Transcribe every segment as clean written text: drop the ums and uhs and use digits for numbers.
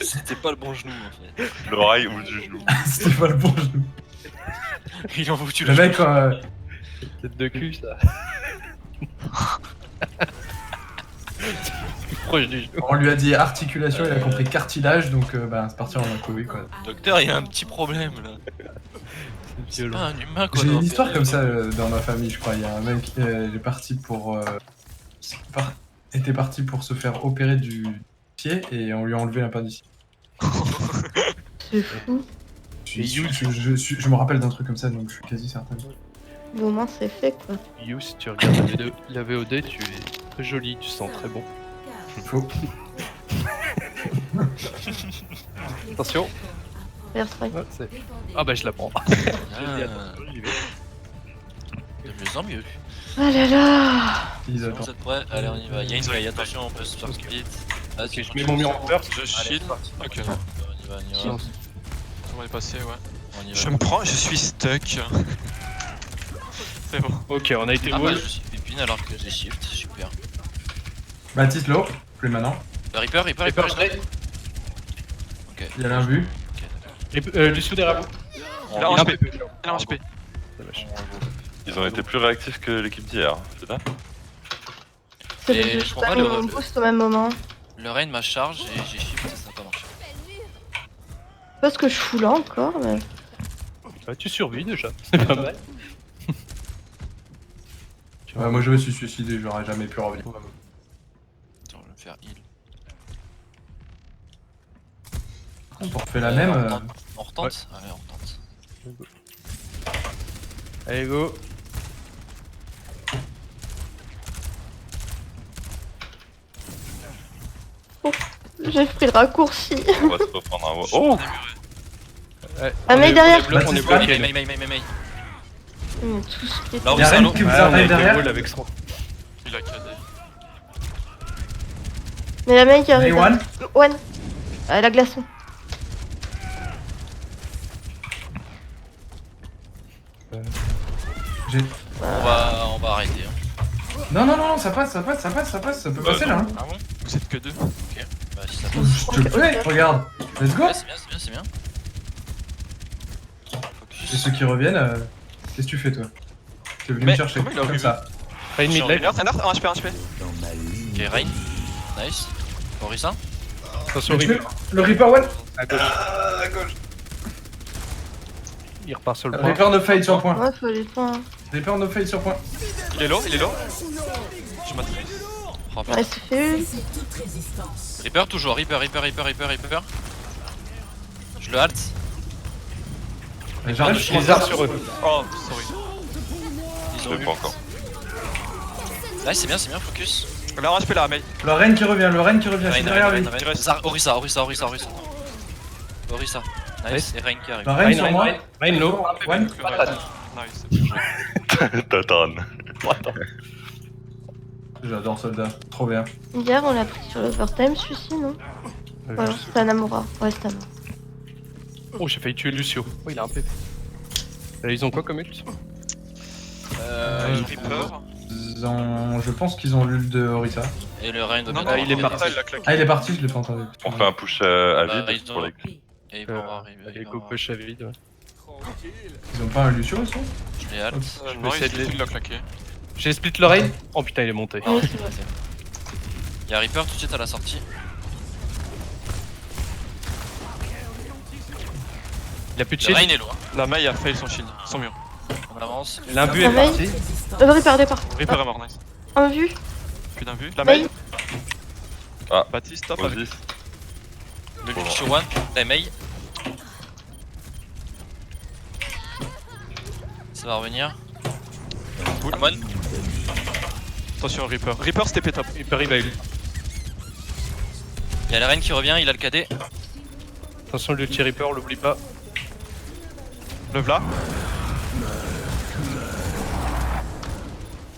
C'était pas le bon genou en fait. L'oreille ou du genou. C'était pas le bon genou. Il en foutu Le mec, Tête de cul, ça. Proche du genou. on lui a dit articulation, il a compris cartilage, donc bah c'est parti en couille quoi. Docteur, il y a un petit problème là. C'est C'est violent. pas un humain quoi. J'ai dans une histoire le comme ça dans ma famille, je crois. Il y a un mec qui est parti pour. Était parti pour se faire opérer du pied et on lui a enlevé l'appendicite. C'est fou. Je me rappelle d'un truc comme ça, donc je suis quasi certain. Bon, au moins c'est fait quoi. You, si tu regardes la VOD, tu es très joli, tu sens très bon. Faux. Attention. Airstrike. Ah bah je la prends. Ah, J'y vais. de mieux en mieux. Ah là là. Ils Vous attendent. êtes prêts? Allez, on y va. Il y a une grille, attention, on peut se faire split. Ah, Ok, je mets mon mur en peur. Je Allez, shield. c'est parti. Ok, On y va, on y va. Silence. on va y passer, ouais. On y va. Je me prends, je suis stuck. C'est bon. Ok, on a été Ah bah, wall. je suis pépine alors que j'ai shift, super. Baptiste low, plus maintenant. Reaper. Ok. Il y a l'invue. Lucio derrière vous. Il a un HP. Il a un HP. Ils ont été plus réactifs que l'équipe d'hier, c'est ça? C'est Et le je jeu comprends pas le- mon boost au même moment. Le rain m'a charge et j'ai shift et ça n'a pas marché. Je sais pas ce que je fous là encore, mais. Bah, tu survis déjà, c'est pas mal. Ouais, moi je me suis suicidé, j'aurais jamais pu revenir. Attends, je vais me faire heal. On refait la même. On retente? Allez, on retente. Allez go. J'ai pris le raccourci. On va se reprendre un... Oh! Ouais, Un mec derrière. On est Baptiste, bloqué. May. Mais tout ce qui est. Là, Y'a rien Salo. qui vous Ouais, on a arrive été derrière. wall avec son. Il a cadé. Mais la mec qui arrive. Anyone? One. La glaçon. J'ai- On va arrêter. Hein. Non, ça passe, ça peut passer là. Hein. Ah bon? Vous êtes que deux. Bah, si ça Je passe. te le fais, regarde. Let's go. Ouais, c'est bien. Et Focus. ceux qui reviennent, qu'est-ce que tu fais toi? T'es venu Mais me chercher, comment il a comme vu ça. Pas une mid lane. Un HP, un HP. Ok, rain. Nice. Orisa. Attention, Mais tu Reaper. fais le Reaper one. À gauche. Il repart sur le point. Reaper no fade sur point. Ouais, faut les points. Reaper no fade sur point. Il est low. Je m'attends. Oh, putain. Ouais, c'est fait. Reaper toujours. Reaper. Je le halte. J'arrive, je les armes sur eux. Oh, sorry. Ils Je ont l'ai eu. pas encore. Nice, c'est bien, focus. Il a un HP là, mec. Le Ren qui revient, je suis derrière lui. Orisa. Nice, et Rain qui arrive. Le Ren sur moi. Rain low. One. Nice, c'est bien. T'attends. J'adore soldat, trop bien. Hier, on l'a pris sur l'overtime, celui-ci, non? Ouais, c'est un Namora. Ouais, c'est un mort. Oh, j'ai failli tuer Lucio. Oh, il a un PV. Ils ont quoi comme ult? Reaper. Je pense qu'ils ont l'ult de Orisa. Et le Rain de Non, Médor. il est parti, il a claqué. Ah, il est parti, je l'ai pas entendu. On fait un push à Bah, vide pour les... Et il va arriver. Allez, go push à vide. Ouais. Ils ont pas un Lucio aussi? Je les halte. vais Maurice, essayer de les- il l'a claqué. J'ai split le raid. Oh putain, il est monté. Ouais, c'est vrai. Il y a Reaper tout de suite à la sortie. Il a plus de Le shield. Rain est loin. La maille a fail son shield, son mur. On avance. L'imbu Ah, est mais- parti. Reaper, départ. Reaper est mort, nice. Un vue. Plus d'un vue. La Mail. maille. Ah. Baptiste, top avec. Osis. Le Lucio One. La May. Ça va revenir. Boule. Amon. Attention, Reaper. Reaper, c'était top. Hyper evail. Il y a la Reine qui revient, il a le KD. Attention, le petit Reaper, l'oublie pas. Le v'là.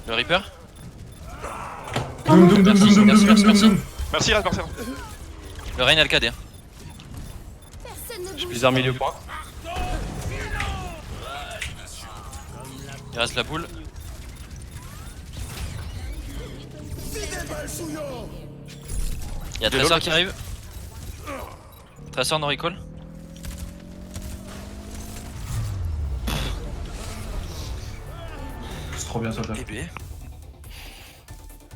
Le Reaper. Doum. Merci, reste, merci. Le Rain a le KD. J'ai bizarre milieu point. Il reste la boule. Il y a Il est Tracer low, qui arrive. Tracer no recall. C'est trop bien ça. Bébé.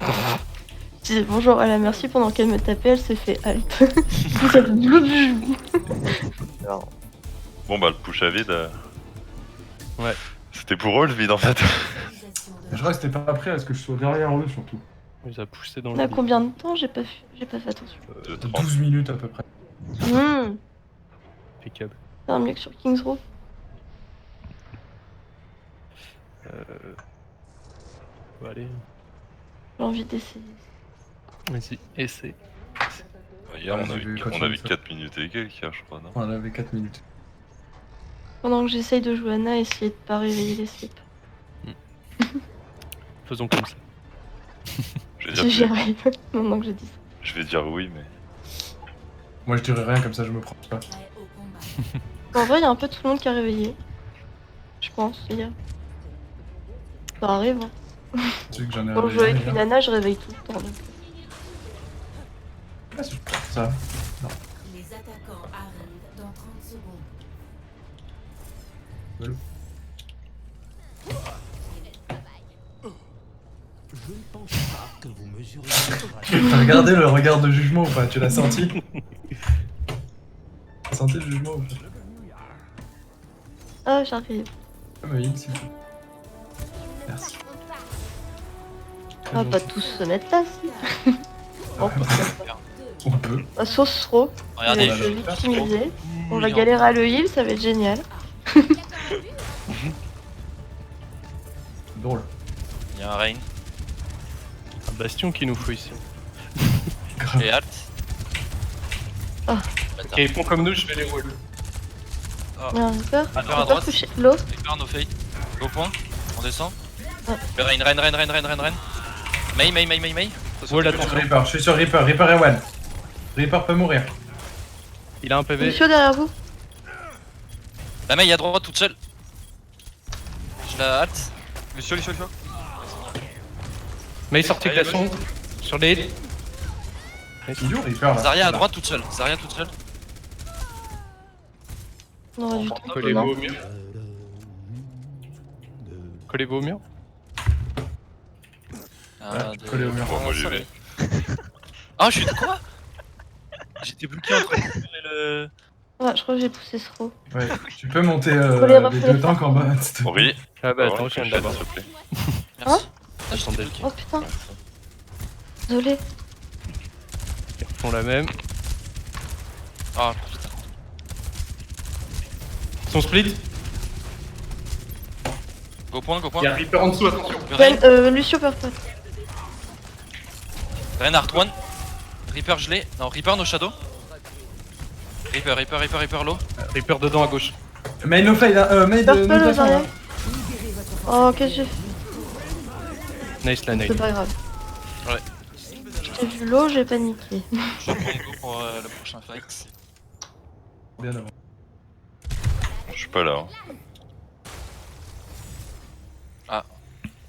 Je disais bonjour à la merci pendant qu'elle me tapait, elle s'est fait halt. Bon bah le push à vide. Ouais. C'était pour eux le vide en fait. Je crois que c'était pas prêt à ce que je sois derrière eux surtout. Il les a poussés dans On le a vide. combien de temps? J'ai pas fait attention. De 30. 12 minutes à peu près. Impeccable. C'est un mieux que sur Kings Row. Bon, allez, J'ai envie d'essayer. vas-y, essaie. Hier Ouais, on a j'ai vu vu, quand on tu a me vu fais. 4 minutes et quelques hier je crois non. On avait 4 minutes. Pendant que j'essaye de jouer Anna, essayer de pas réveiller les slips. Faisons comme ça. Je vais Si dire, j'y arrive. Maintenant que je dis ça. je vais dire oui mais. Moi je dirais rien comme ça je me prends pas. En vrai, il y a un peu tout le monde qui a réveillé. Je pense, hier. Ça arrive, hein. Tu sais que j'en ai Quand je joue réveillé avec un, une Anna, je réveille tout le temps. donc. Ah, c'est ça. Les attaquants arrivent dans 30 secondes. Je ne pense pas que vous mesurez le courage. T'as regardé le regard de jugement ou pas? Tu l'as senti? T'as senti le jugement ou pas? Ah, j'arrive. Ah oui, s'il te plaît. Merci. On va pas tous se mettre là, si. Oh, On peut. la sauce trop. Regardez, Je vais je- victimiser. On va galérer à le heal, ça va être génial. C'est drôle. il y a un rain. Un bastion qu'il nous faut ici. Grave. Et halt. Ah. Bâtard. Ok, ils font comme nous, je vais les wall. Il y a un Reaper. Reaper à Reaper droite. touché. L'eau. Reaper, no fate. Go point. On descend. Ouais. Le rain. May. Wall, Je suis sur attention. Reaper, je suis sur Reaper, Reaper est one. Reaper peut mourir. Il a un PV. Lucio derrière vous. La May à droite toute seule. Je la halt. Lucio. Mais il est sorti glaçon. Sur les hits. Il est où Reaper là? Zarya à droite toute seule. On aurait dû Collez-vous au mur. Collez-vous au mur. Collé au mur. Bon moi j'y vais. Ah, je suis de quoi? J'étais bloqué entre le. Ouais, je crois que j'ai poussé ce row. Ouais, tu peux monter Faut les les refaire. deux tanks en bas. s'il te plaît. Oui. Ah bah Oh, attends, je viens de s'il l'avoir. te plaît. Merci. Ah, j'étais Attendez. bloqué. Oh putain. Désolé. Ils refont la même. Ah putain. Ils sont split. Go point. Il y a Reaper en dessous, attention. Lucio purple. Reinhardt one. Reaper gelé. Non, Reaper no shadow. Reaper low. Reaper dedans à gauche. Main no fade, main de Purple no Zarya. fade. Oh, qu'est-ce que j'ai fait? Nice la C'est nail. pas grave. Ouais. J'ai vu l'eau, j'ai paniqué. Je vais prendre go pour le prochain fight. Bien avant. Je suis pas là. Hein.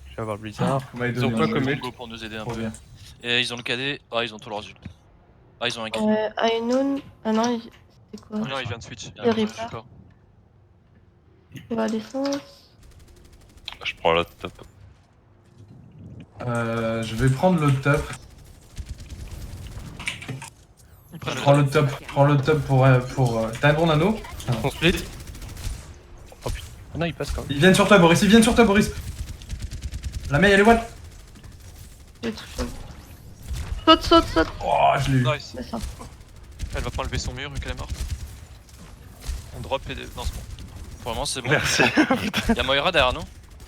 Je vais avoir le blizzard. Vous m'avez Ils ont donné quoi un comme jeu. ult? Go pour nous aider un Trop peu. bien. Et ils ont le KD. Ah, ils ont tous leurs ults. Ah, ils ont un kill. Ainun. Ah non, c'est quoi? Non, il vient de switch. Il y a un Reaper. support. Il va à l'essence. Je prends la top. Je vais prendre le top. Ils prennent le Prends le top pour. T'as un bon nano? Ils sont split. Oh putain. Ah non, il passe quand même. Ils viennent sur toi, Boris, ils viennent sur toi, Boris. La main elle est one. J'ai touché. Saute. Oh, je l'ai eu. Nice. C'est ça. Elle va pas enlever son mur vu qu'elle est morte. On drop et dans ce moment. Pour le moment, c'est bon. Merci. Y'a Moira derrière nous.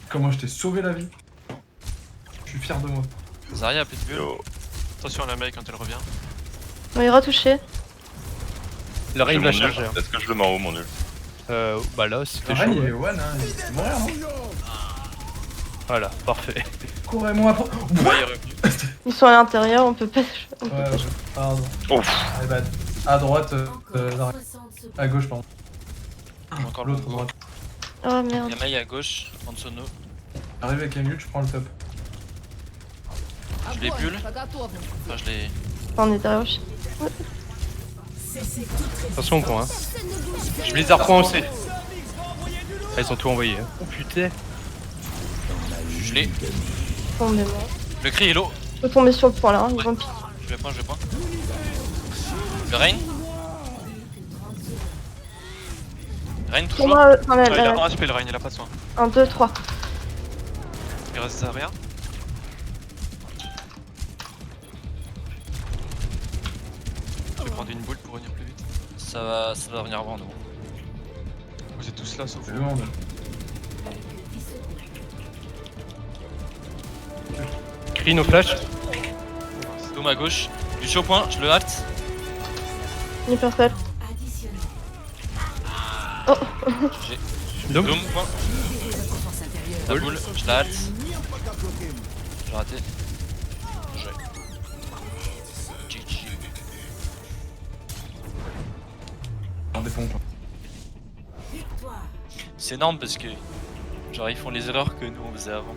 Comment je t'ai sauvé la vie. Je suis fier de moi. Zarya a plus de bulle. Yo. Attention à la May quand elle revient. On ira toucher. Le rain J'ai va mon charger. nul. Hein. Est-ce que je le mets en haut mon nul? Bah là, c'était Rein chaud. il est Ouais. one, hein. Il va mourir, non? Voilà, parfait. Courez-moi pour. Ouais, il est revenu. Ils sont à l'intérieur, on peut pas. Ouais, pardon. Ouf. Allez, bah, à droite, Zarya. 60 secondes. À gauche, pardon. Encore L'autre, l'autre. droite. Oh merde. Y'a May à gauche, en dessous de nous. Arrive avec un ult, je prends le top. Je l'ai bulle. Enfin, je l'ai. On est derrière aussi. Attention con hein. Je les reprends aussi. Ah, ils ont tout envoyé. Hein. Oh putain. Je l'ai. Tombez moi. Le cri est low. Je peux tomber sur le point là, ils vont piquer. Je vais point. Le Rain. Rain Pour toujours. moi, Il a un HP le Rain, il a pas de soin. 1, 2, 3. Il reste Zarya. Je vais prendre une boule pour revenir plus vite. Ça va venir avant nous. Vous êtes tous là sauf C'est vous. le monde. Crie nos flashs. Doom à gauche. Lucio au point, je le halte. Hyper faible. Oh, Donc, Doom, point. La boule, je la halte. J'ai raté. GG. Dans des pompes. Victoire. C'est énorme parce que genre ils font les erreurs que nous on faisait avant.